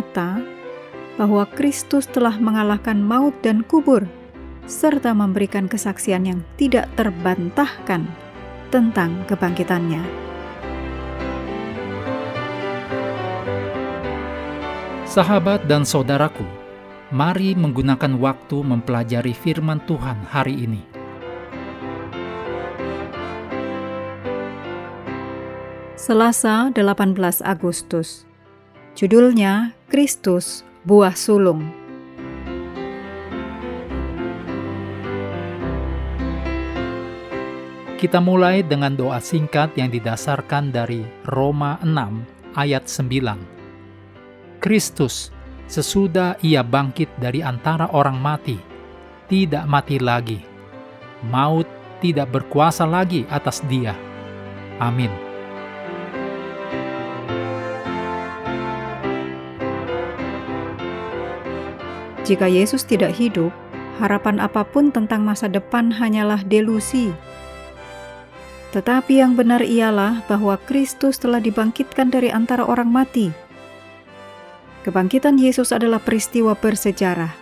nyata bahwa Kristus telah mengalahkan maut dan kubur, serta memberikan kesaksian yang tidak terbantahkan tentang kebangkitannya. Sahabat dan saudaraku, mari menggunakan waktu mempelajari firman Tuhan hari ini. Selasa 18 Agustus. Judulnya Kristus Buah Sulung. Kita mulai dengan doa singkat yang didasarkan dari Roma 6 ayat 9. Kristus, sesudah ia bangkit dari antara orang mati, tidak mati lagi. Maut tidak berkuasa lagi atas dia. Amin. Jika Yesus tidak hidup, harapan apapun tentang masa depan hanyalah delusi. Tetapi yang benar ialah bahwa Kristus telah dibangkitkan dari antara orang mati. Kebangkitan Yesus adalah peristiwa bersejarah,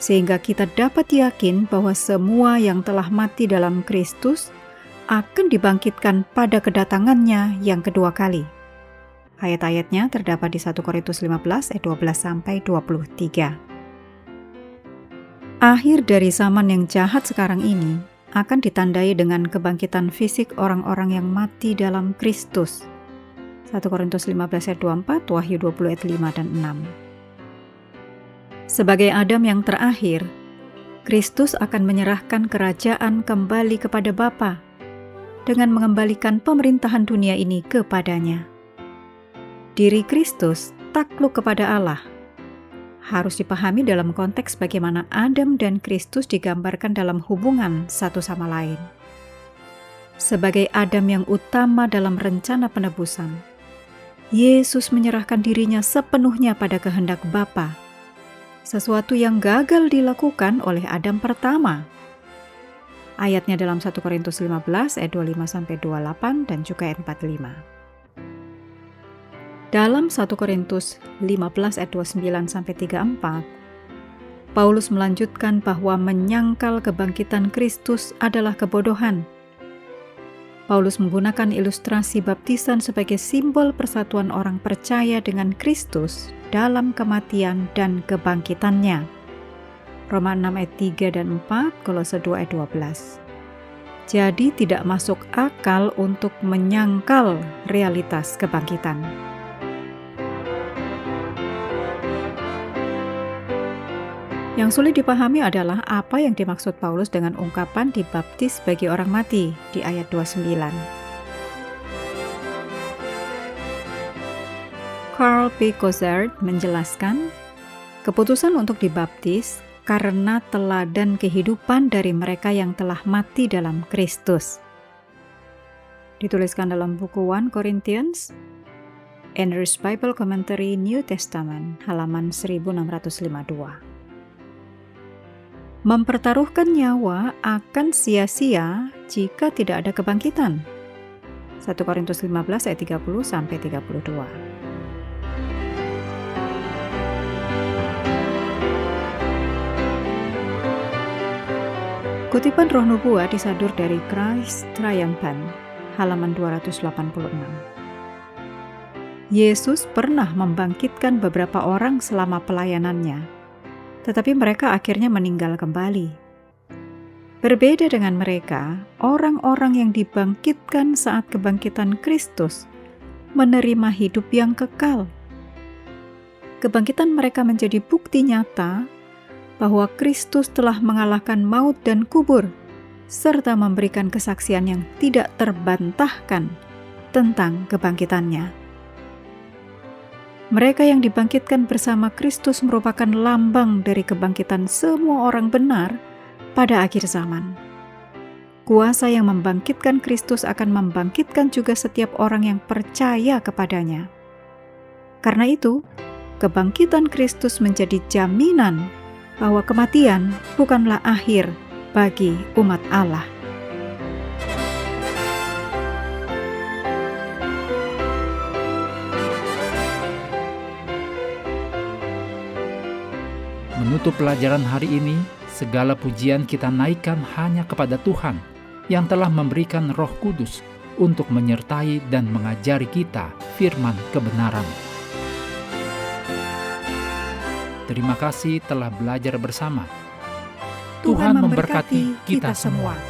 sehingga kita dapat yakin bahwa semua yang telah mati dalam Kristus akan dibangkitkan pada kedatangannya yang kedua kali. Ayat-ayatnya terdapat di 1 Korintus 15 ayat 12-23. Akhir dari zaman yang jahat sekarang ini akan ditandai dengan kebangkitan fisik orang-orang yang mati dalam Kristus. 1 Korintus 15 ayat 24, Wahyu 20 ayat 5 dan 6. Sebagai Adam yang terakhir, Kristus akan menyerahkan kerajaan kembali kepada Bapa dengan mengembalikan pemerintahan dunia ini kepadanya. Diri Kristus takluk kepada Allah harus dipahami dalam konteks bagaimana Adam dan Kristus digambarkan dalam hubungan satu sama lain. Sebagai Adam yang utama dalam rencana penebusan, Yesus menyerahkan dirinya sepenuhnya pada kehendak Bapa, sesuatu yang gagal dilakukan oleh Adam pertama. Ayatnya dalam 1 Korintus 15 ayat 25-28 dan juga ayat 45. Dalam 1 Korintus 15 ayat 29-34, Paulus melanjutkan bahwa menyangkal kebangkitan Kristus adalah kebodohan. Paulus menggunakan ilustrasi baptisan sebagai simbol persatuan orang percaya dengan Kristus dalam kematian dan kebangkitannya. Roma 6 ayat 3 dan 4, Kolose 2 ayat 12. Jadi tidak masuk akal untuk menyangkal realitas kebangkitan. Yang sulit dipahami adalah apa yang dimaksud Paulus dengan ungkapan dibaptis bagi orang mati di ayat 29. Karl P. Kozart menjelaskan, keputusan untuk dibaptis karena teladan kehidupan dari mereka yang telah mati dalam Kristus. Dituliskan dalam buku 1 Corinthians, Andrews Bible Commentary New Testament, halaman 1652. Mempertaruhkan nyawa akan sia-sia jika tidak ada kebangkitan. 1 Korintus 15 ayat 30-32. Kutipan Roh Nubuat disadur dari Christ Triumphant, halaman 286. Yesus pernah membangkitkan beberapa orang selama pelayanannya, tetapi mereka akhirnya meninggal kembali. Berbeda dengan mereka, orang-orang yang dibangkitkan saat kebangkitan Kristus menerima hidup yang kekal. Kebangkitan mereka menjadi bukti nyata bahwa Kristus telah mengalahkan maut dan kubur, serta memberikan kesaksian yang tidak terbantahkan tentang kebangkitannya. Mereka yang dibangkitkan bersama Kristus merupakan lambang dari kebangkitan semua orang benar pada akhir zaman. Kuasa yang membangkitkan Kristus akan membangkitkan juga setiap orang yang percaya kepadanya. Karena itu, kebangkitan Kristus menjadi jaminan bahwa kematian bukanlah akhir bagi umat Allah. Menutup pelajaran hari ini, segala pujian kita naikkan hanya kepada Tuhan yang telah memberikan Roh Kudus untuk menyertai dan mengajari kita firman kebenaran. Terima kasih telah belajar bersama. Tuhan memberkati kita semua.